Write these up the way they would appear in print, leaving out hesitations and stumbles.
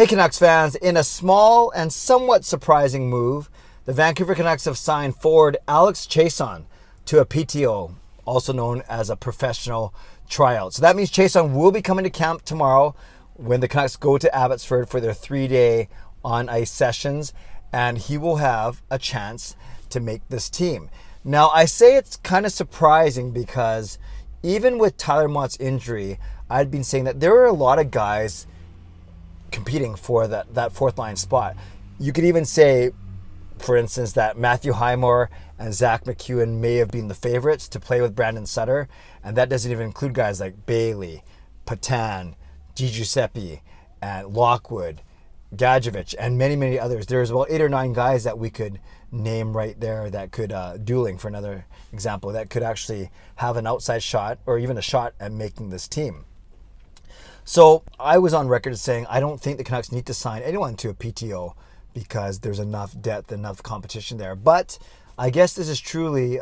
Hey Canucks fans, in a small and somewhat surprising move, the Vancouver Canucks have signed forward Alex Chiasson to a PTO, also known as a professional tryout. So that means Chiasson will be coming to camp tomorrow when the Canucks go to Abbotsford for their 3-day on-ice sessions, and he will have a chance to make this team. Now, I say it's kind of surprising because even with Tyler Mott's injury, I'd been saying that there are a lot of guys competing for that fourth line spot. You could even say, for instance, that Matthew Highmore and Zach McEwen may have been the favorites to play with Brandon Sutter, and that doesn't even include guys like Bailey, Patan, Giuseppe, and Lockwood, Gadjevich, and many, many others. There's about 8 or 9 guys that we could name right there that could, dueling for another example, that could actually have an outside shot or even a shot at making this team. So I was on record saying I don't think the Canucks need to sign anyone to a PTO because there's enough depth, enough competition there. But I guess this is truly,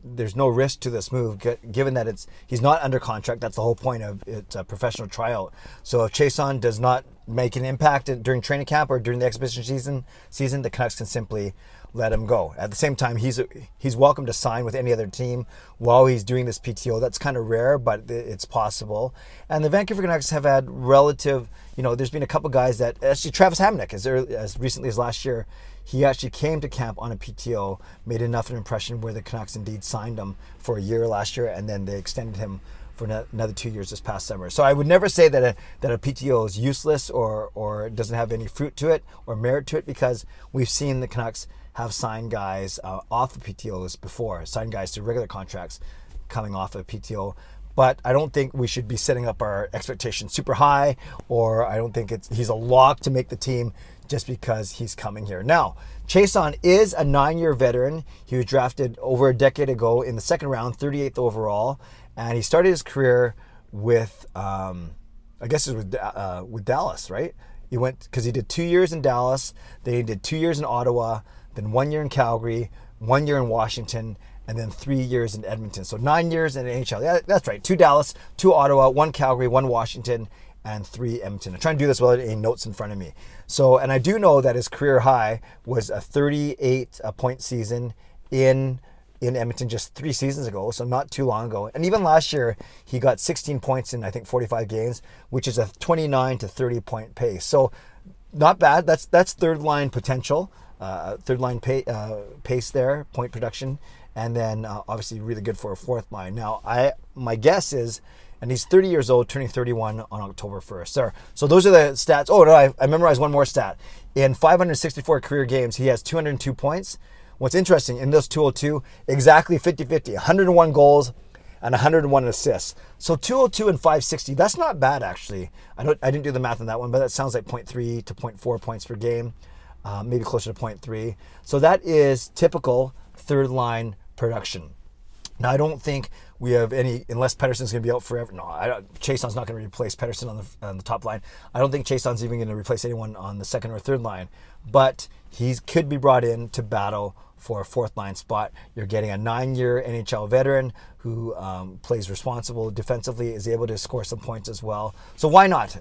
there's no risk to this move given that he's not under contract. That's the whole point of it's a professional tryout. So if Chiasson does not make an impact during training camp or during the exhibition season, the Canucks can simply let him go. At the same time, he's welcome to sign with any other team while he's doing this PTO. That's kind of rare, but it's possible. And the Vancouver Canucks have had relative, there's been a couple guys that, actually Travis Hamonic, as recently as last year, he actually came to camp on a PTO, made enough of an impression where the Canucks indeed signed him for a year last year, and then they extended him for another 2 years this past summer. So I would never say that a PTO is useless or doesn't have any fruit to it or merit to it, because we've seen the Canucks have signed guys off of PTOs before, signed guys to regular contracts coming off of PTO. But I don't think we should be setting up our expectations super high, or I don't think he's a lock to make the team just because he's coming here. Now, Chiasson is a 9-year veteran. He was drafted over a decade ago in the second round, 38th overall, and he started his career with, with Dallas, right? He went, because he did 2 years in Dallas, then he did 2 years in Ottawa, then 1 year in Calgary, 1 year in Washington, and then 3 years in Edmonton. So 9 years in the NHL. Yeah, that's right. 2 Dallas, 2 Ottawa, 1 Calgary, 1 Washington, and 3 Edmonton. I'm trying to do this without any notes in front of me. So, and I do know that his career high was a 38-point season in Edmonton just 3 seasons ago, so not too long ago. And even last year, he got 16 points in, I think, 45 games, which is a 29 to 30-point pace. So not bad. That's third line potential, third line pace there, point production. And then obviously really good for a fourth line. Now, my guess is, and he's 30 years old, turning 31 on October 1st. So those are the stats. Oh, no, I memorized one more stat. In 564 career games, he has 202 points. What's interesting, in those 202, exactly 50-50, 101 goals and 101 assists. So 202 and 560, that's not bad, actually. I didn't do the math on that one, but that sounds like 0.3 to 0.4 points per game, maybe closer to 0.3. So that is typical third line production. Now, I don't think we have any, unless Pettersson's going to be out forever. No, Chiasson's not going to replace Pettersson on the top line. I don't think Chiasson's even going to replace anyone on the second or third line. But he could be brought in to battle for a fourth line spot. You're getting a 9-year NHL veteran who plays responsible defensively, is able to score some points as well. So why not?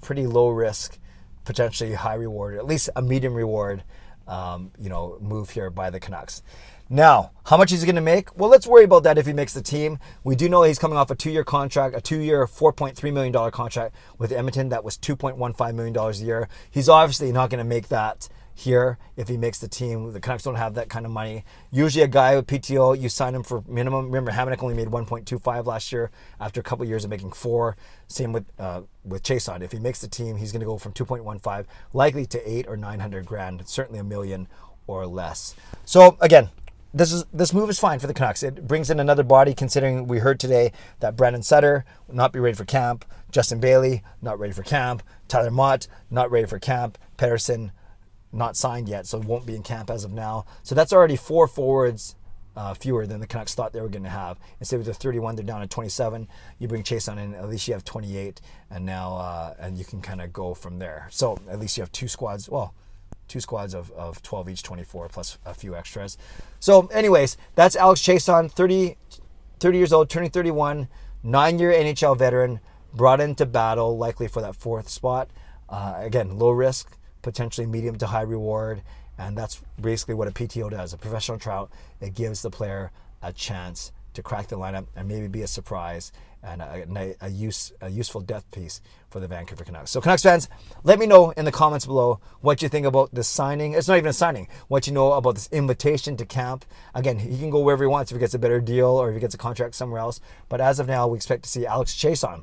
Pretty low risk, potentially high reward, at least a medium reward, move here by the Canucks. Now, how much is he going to make? Well, let's worry about that if he makes the team. We do know he's coming off a 2-year contract, a 2-year, $4.3 million contract with Edmonton. That was $2.15 million a year. He's obviously not going to make that here if he makes the team. The Canucks don't have that kind of money. Usually a guy with PTO, you sign him for minimum. Remember, Hamonic only made 1.25 last year after a couple of years of making 4. Same with Chiasson. If he makes the team, he's going to go from 2.15 likely to 8 or 900 grand, certainly $1 million or less. So again, this move is fine for the Canucks. It brings in another body, considering we heard today that Brandon Sutter will not be ready for camp, Justin Bailey not ready for camp, Tyler Mott not ready for camp, Pettersson not signed yet, so won't be in camp as of now. So that's already 4 forwards fewer than the Canucks thought they were going to have. Instead of the 31, they're down to 27. You bring Chiasson in, at least you have 28, and now and you can kind of go from there. So at least you have 2 squads. Well, 2 squads of 12 each, 24 plus a few extras. So anyways, that's Alex Chiasson, 30 years old, turning 31, 9-year NHL veteran, brought into battle likely for that 4th spot. Again, low risk, potentially medium to high reward, and that's basically what a PTO does. A professional tryout, it gives the player a chance to crack the lineup and maybe be a surprise and a useful depth piece for the Vancouver Canucks. So Canucks fans, let me know in the comments below what you think about this signing. It's not even a signing. What you know about this invitation to camp. Again, he can go wherever he wants if he gets a better deal or if he gets a contract somewhere else. But as of now, we expect to see Alex Chiasson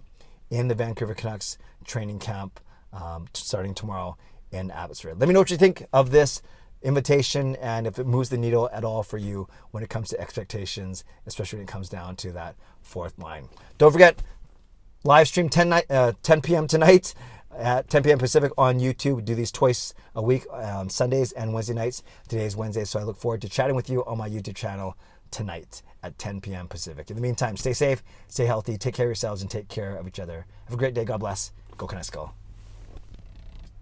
in the Vancouver Canucks training camp starting tomorrow in Abbotsford. Let me know what you think of this invitation and if it moves the needle at all for you when it comes to expectations, especially when it comes down to that fourth line. Don't forget, live stream 10 p.m. tonight at 10 p.m. Pacific on YouTube. We do these twice a week on Sundays and Wednesday nights. Today is Wednesday, so I look forward to chatting with you on my YouTube channel tonight at 10 p.m. Pacific. In the meantime, stay safe, stay healthy, take care of yourselves, and take care of each other. Have a great day. God bless. Go Canucks Go.